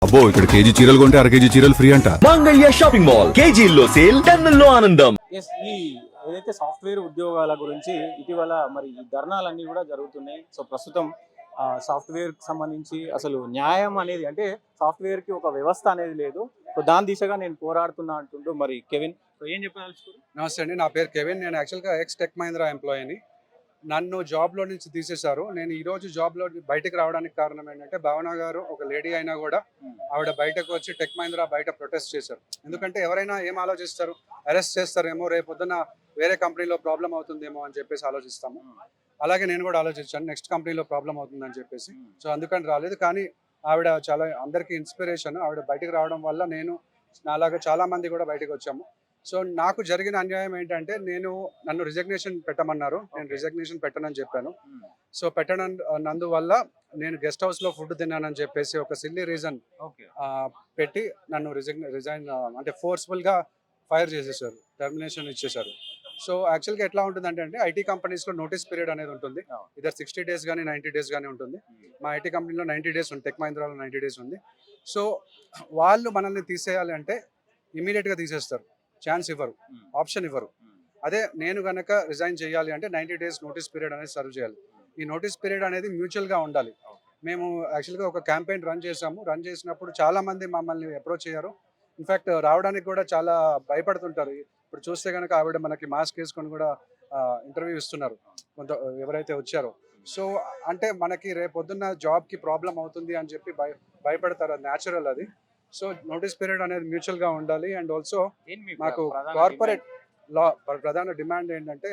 అబ్బో ఇక్కడ కేజీ చీరలు కొంటే అర కేజీ చీరలు ఫ్రీ అంట. మంగళ్య షాపింగ్ మాల్ కేజీల్లో సేల్ టన్నుల్లో ఆనందం. ఈ ఏదైతే సాఫ్ట్వేర్ ఉద్యోగాల గురించి ఇటీవల మరి ఈ ధర్నాలన్నీ కూడా జరుగుతున్నాయి. సో ప్రస్తుతం సాఫ్ట్వేర్ కి సంబంధించి అసలు న్యాయం అనేది అంటే సాఫ్ట్వేర్ కి ఒక వ్యవస్థ అనేది లేదు. సో దాని దిశగా నేను పోరాడుతున్నా అంటుంటూ మరి కెవిన్ సో ఏం చెప్పదలుచుకోరు? నమస్తే అండి, నా పేరు కెవిన్. నేను యాక్చువల్గా ఎక్స్ టెక్ మహీంద్రా ఎంప్లాయీని. నన్ను జాబ్లో నుంచి తీసేశారు. నేను ఈరోజు జాబ్లో బయటకు రావడానికి కారణం ఏంటంటే, భావన గారు ఒక లేడీ అయినా కూడా ఆవిడ బయటకు వచ్చి టెక్ మహీంద్రా బయట ప్రొటెస్ట్ చేశారు. ఎందుకంటే ఎవరైనా ఏం ఆలోచిస్తారు, అరెస్ట్ చేస్తారేమో, రేపు పొద్దున్న వేరే కంపెనీలో ప్రాబ్లం అవుతుందేమో అని చెప్పేసి ఆలోచిస్తాము. అలాగే నేను కూడా ఆలోచించాను, నెక్స్ట్ కంపెనీలో ప్రాబ్లం అవుతుందని చెప్పేసి. సో అందుకని రాలేదు. కానీ ఆవిడ చాలా అందరికీ ఇన్స్పిరేషన్. ఆవిడ బయటకు రావడం వల్ల నేను నాలాగా చాలా మంది కూడా బయటకు వచ్చాము. సో నాకు జరిగిన అన్యాయం ఏంటంటే, నన్ను రిజగ్నేషన్ పెట్టమన్నారు. నేను రిజగ్నేషన్ పెట్టనని చెప్పాను. సో పెట్టనందువల్ల నేను గెస్ట్ హౌస్లో ఫుడ్ తిన్నానని చెప్పేసి ఒక సిల్లీ రీజన్ పెట్టి నన్ను రిజైన్ అంటే ఫోర్స్ఫుల్గా ఫైర్ చేసేసారు, టర్మినేషన్ ఇచ్చేసారు. సో యాక్చువల్గా ఎట్లా ఉంటుందంటే అండి, ఐటీ కంపెనీస్లో నోటీస్ పీరియడ్ అనేది ఉంటుంది. ఇద్దరు 60 days కానీ 90 days కానీ ఉంటుంది. మా ఐటీ కంపెనీలో 90 days ఉంది, టెక్ మహీంద్రాలో 90 days ఉంది. సో వాళ్ళు మనల్ని తీసేయాలి అంటే ఇమీడియట్గా తీసేస్తారు, ఛాన్స్ ఇవ్వరు, ఆప్షన్ ఇవ్వరు. అదే నేను కనుక రిజైన్ చేయాలి అంటే 90 days నోటీస్ పీరియడ్ అనేది సర్వ్ చేయాలి. ఈ నోటీస్ పీరియడ్ అనేది మ్యూచువల్గా ఉండాలి. మేము యాక్చువల్గా ఒక క్యాంపెయిన్ రన్ చేసాము. రన్ చేసినప్పుడు చాలామంది మమ్మల్ని అప్రోచ్ అయ్యారు. ఇన్ఫ్యాక్ట్ రావడానికి కూడా చాలా భయపడుతుంటారు. ఇప్పుడు చూస్తే కనుక ఆవిడ మనకి మాస్క్ వేసుకొని కూడా ఇంటర్వ్యూ ఇస్తున్నారు ఎవరైతే వచ్చారో. సో అంటే మనకి రేపు పొద్దున్న జాబ్కి ప్రాబ్లం అవుతుంది అని చెప్పి భయపడతారు, అది న్యాచురల్ అది. సో నోటీస్ పీరియడ్ అనేది మ్యూచువల్గా ఉండాలి. అండ్ ఆల్సో మాకు కార్పొరేట్ లా ప్రధాన డిమాండ్ ఏంటంటే,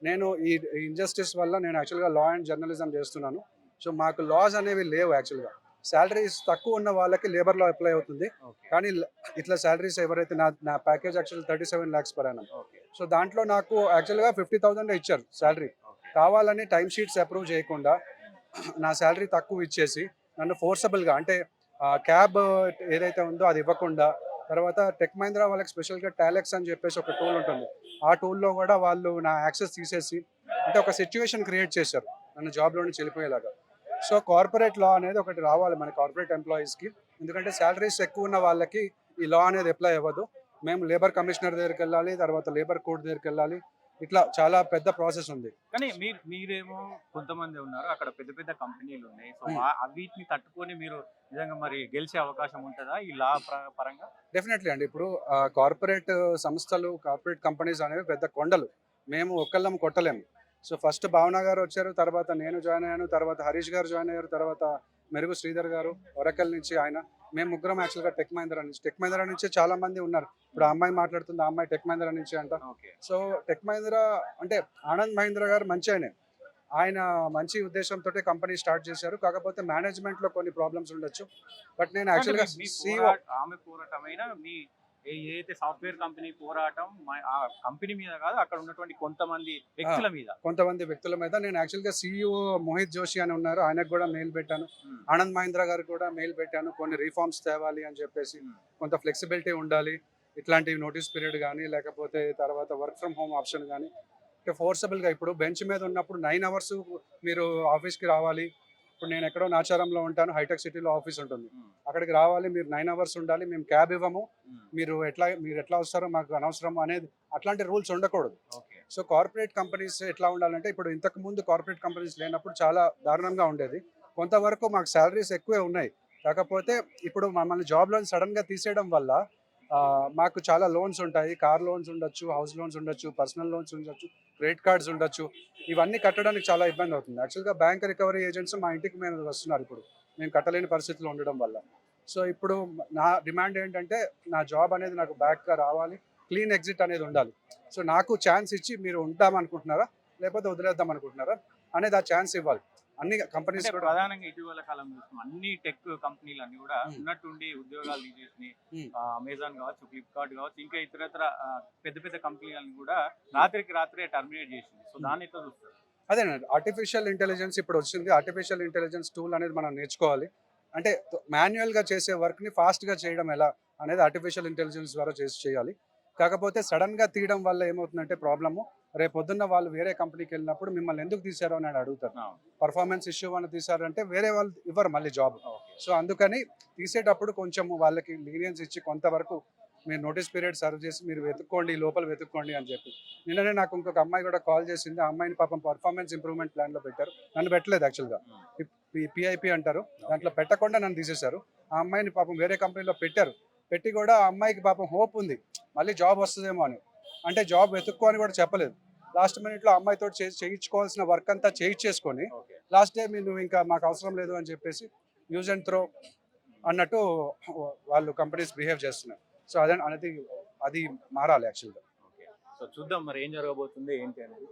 నేను ఈ ఇంజస్టిస్ వల్ల నేను యాక్చువల్గా లా అండ్ జర్నలిజం చేస్తున్నాను. సో మాకు లాస్ అనేవి లేవు. యాక్చువల్గా శాలరీస్ తక్కువ ఉన్న వాళ్ళకి లేబర్ లా అప్లై అవుతుంది. కానీ ఇట్లా శాలరీస్ ఎవరైతే నా package actual 37 lakhs per annum. So దాంట్లో నాకు యాక్చువల్గా 50,000 ఇచ్చారు శాలరీ. కావాలని టైం షీట్స్ అప్రూవ్ చేయకుండా నా శాలరీ తక్కువ ఇచ్చేసి నన్ను ఫోర్సబుల్గా అంటే క్యాబ్ ఏదైతే ఉందో అది ఇవ్వకుండా, తర్వాత టెక్ మహీంద్రా వాళ్ళకి స్పెషల్గా టాలెక్స్ అని చెప్పేసి ఒక టూల్ ఉంటుంది. ఆ టూల్లో కూడా వాళ్ళు నా యాక్సెస్ తీసేసి అంటే ఒక సిచ్యువేషన్ క్రియేట్ చేశారు నన్ను జాబ్లో నుంచి వెళ్ళిపోయేలాగా. సో కార్పొరేట్ లా అనేది ఒకటి రావాలి మన కార్పొరేట్ ఎంప్లాయీస్కి. ఎందుకంటే శాలరీస్ ఎక్కువ ఉన్న వాళ్ళకి ఈ లా అనేది అప్లై అవ్వదు. మేము లేబర్ కమిషనర్ దగ్గరికి వెళ్ళాలి, తర్వాత లేబర్ కోర్ట్ దగ్గరికి వెళ్ళాలి. ఇట్లా చాలా పెద్ద ప్రాసెస్ ఉంది. కానీ మీరేమో కొంతమంది ఉన్నారు, అక్కడ పెద్ద పెద్ద కంపెనీలు ఉన్నాయి. సో వీటిని తట్టుకొని మీరు నిజంగా మరి గెలిచే అవకాశం ఉంటుందా ఈ లా పరంగా? డెఫినెట్లీ అండి. ఇప్పుడు కార్పొరేట్ సంస్థలు, కార్పొరేట్ కంపెనీస్ అనేవి పెద్ద కొండలు. మేము ఒక్కళ్ళం కొట్టలేము. సో ఫస్ట్ భావన గారు వచ్చారు, తర్వాత నేను జాయిన్ అయ్యాను, తర్వాత హరీష్ గారు జాయిన్ అయ్యారు, తర్వాత మెరుగు శ్రీధర్ గారు వరకల్ నుంచి ఆయన. మేము ముగ్గురం యాక్చువల్గా టెక్ మహీంద్రా నుంచి చాలా మంది ఉన్నారు. ఇప్పుడు ఆ అమ్మాయి మాట్లాడుతుంది, ఆ అమ్మాయి టెక్ మహీంద్రా నుంచి అంట. సో టెక్ మహీంద్రా అంటే ఆనంద్ మహీంద్రా గారు మంచి ఆయన మంచి ఉద్దేశంతో కంపెనీ స్టార్ట్ చేశారు. కాకపోతే మేనేజ్మెంట్ లో కొన్ని ప్రాబ్లమ్స్ ఉండొచ్చు. బట్ నేను యాక్చువల్గా ఆమె పోరాటమైన మీ ఏదైతే సాఫ్ట్వేర్ కంపెనీ పోరాటం ఆ కంపెనీ మీద కాదు, అక్కడ ఉన్నటువంటి కొంతమంది వ్యక్తుల మీద నేను యాక్చువల్గా CEO మోహిత్ జోషి అని ఉన్నారు, ఆయనకు కూడా మెయిల్ పెట్టాను. ఆనంద్ మహీంద్రా గారికి కూడా మెయిల్ పెట్టాను. కొన్ని రిఫార్మ్స్ తేవాలి అని చెప్పేసి, కొంత ఫ్లెక్సిబిలిటీ ఉండాలి, ఇట్లాంటి నోటీస్ పీరియడ్ కానీ లేకపోతే తర్వాత వర్క్ ఫ్రమ్ హోమ్ ఆప్షన్ కానీ. ఫోర్సబుల్గా ఇప్పుడు బెంచ్ మీద ఉన్నప్పుడు 9 hours మీరు ఆఫీస్కి రావాలి. ఇప్పుడు నేను ఎక్కడో నాచారంలో ఉంటాను, హైటెక్ సిటీలో ఆఫీస్ ఉంటుంది, అక్కడికి రావాలి, మీరు 9 hours ఉండాలి, మేము క్యాబ్ ఇవ్వము, మీరు ఎట్లా వస్తారో మాకు అనవసరం అనేది అట్లాంటి రూల్స్ ఉండకూడదు. సో కార్పొరేట్ కంపెనీస్ ఎట్లా ఉండాలంటే, ఇప్పుడు ఇంతకు ముందు కార్పొరేట్ కంపెనీస్ లేనప్పుడు చాలా దారుణంగా ఉండేది. కొంతవరకు మాకు శాలరీస్ ఎక్కువే ఉన్నాయి. కాకపోతే ఇప్పుడు మమ్మల్ని జాబ్లో సడన్గా తీసేయడం వల్ల మాకు చాలా లోన్స్ ఉంటాయి. కార్ లోన్స్ ఉండొచ్చు, హౌస్ లోన్స్ ఉండొచ్చు, పర్సనల్ లోన్స్ ఉండొచ్చు, క్రెడిట్ కార్డ్స్ ఉండొచ్చు. ఇవన్నీ కట్టడానికి చాలా ఇబ్బంది అవుతుంది. యాక్చువల్గా బ్యాంక్ రికవరీ ఏజెంట్స్ మా ఇంటికి మేము వస్తున్నారు ఇప్పుడు, మేము కట్టలేని పరిస్థితులు ఉండడం వల్ల. సో ఇప్పుడు నా డిమాండ్ ఏంటంటే, నా జాబ్ అనేది నాకు బ్యాక్గా రావాలి, క్లీన్ ఎగ్జిట్ అనేది ఉండాలి. సో నాకు ఛాన్స్ ఇచ్చి మీరు ఉంటామనుకుంటున్నారా లేకపోతే వదిలేద్దాం అనుకుంటున్నారా అనేది ఆ ఛాన్స్ ఇవ్వాలి. అన్ని కంపెనీస్ ప్రధానంగా ఇటీవల కాలం చూస్తున్నాం, అన్ని టెక్ కంపెనీలు అన్ని కూడా ఉన్నట్టుండి ఉద్యోగాలు తీసేసి అమెజాన్ కావచ్చు, ఫ్లిప్కార్ట్ కావచ్చు, ఇంకా ఇతరత్ర పెద్ద పెద్ద కంపెనీలను కూడా రాత్రే టర్మినేట్ చేసింది. సో దాన్ని ఎట్లా చూస్తారు? అదేనండి, ఆర్టిఫిషియల్ ఇంటెలిజెన్స్ ఇప్పుడు వచ్చింది. ఆర్టిఫిషియల్ ఇంటెలిజెన్స్ టూల్ అనేది మనం నేర్చుకోవాలి. అంటే మాన్యువల్గా చేసే వర్క్ని ఫాస్ట్గా చేయడం ఎలా అనేది ఆర్టిఫిషియల్ ఇంటెలిజెన్స్ ద్వారా చేయాలి. కాకపోతే సడన్గా తీయడం వల్ల ఏమవుతుందంటే ప్రాబ్లము, రేపు పొద్దున్న వాళ్ళు వేరే కంపెనీకి వెళ్ళినప్పుడు మిమ్మల్ని ఎందుకు తీశారు అని అడుగుతారు. పర్ఫార్మెన్స్ ఇష్యూ అని తీశారంటే వేరే వాళ్ళు ఇవ్వరు మళ్ళీ జాబ్. సో అందుకని తీసేటప్పుడు కొంచెం వాళ్ళకి లీనియన్స్ ఇచ్చి కొంతవరకు మీరు నోటీస్ పీరియడ్ సర్వ్ చేసి మీరు వెతుక్కోండి, లోపల వెతుక్కోండి అని చెప్పి. నిన్ననే నాకు ఇంకొక అమ్మాయి కూడా కాల్ చేసింది. ఆ అమ్మాయిని పాపం పర్ఫార్మెన్స్ ఇంప్రూవ్మెంట్ ప్లాన్లో పెట్టారు. నన్ను పెట్టలేదు యాక్చువల్గా, పిఐపి అంటారు, దాంట్లో పెట్టకుండా నన్ను తీసేశారు. ఆ అమ్మాయిని పాపం వేరే కంపెనీలో పెట్టారు. పెట్టి కూడా ఆ అమ్మాయికి పాపం హోప్ ఉంది మళ్ళీ జాబ్ వస్తుందేమో అని. అంటే జాబ్ వెతుక్కో అని కూడా చెప్పలేదు. లాస్ట్ మినిట్లో అమ్మాయితో చేయించుకోవాల్సిన వర్క్ అంతా చేయించేసుకొని లాస్ట్ డే నువ్వు ఇంకా మాకు అవసరం లేదు అని చెప్పేసి యూజ్ అండ్ త్రో అన్నట్టు వాళ్ళు కంపెనీస్ బిహేవ్ చేస్తున్నారు. సో అది మారాలి యాక్చువల్గా. సో చూద్దాం మరి ఏం జరగబోతుంది ఏంటి అనేది.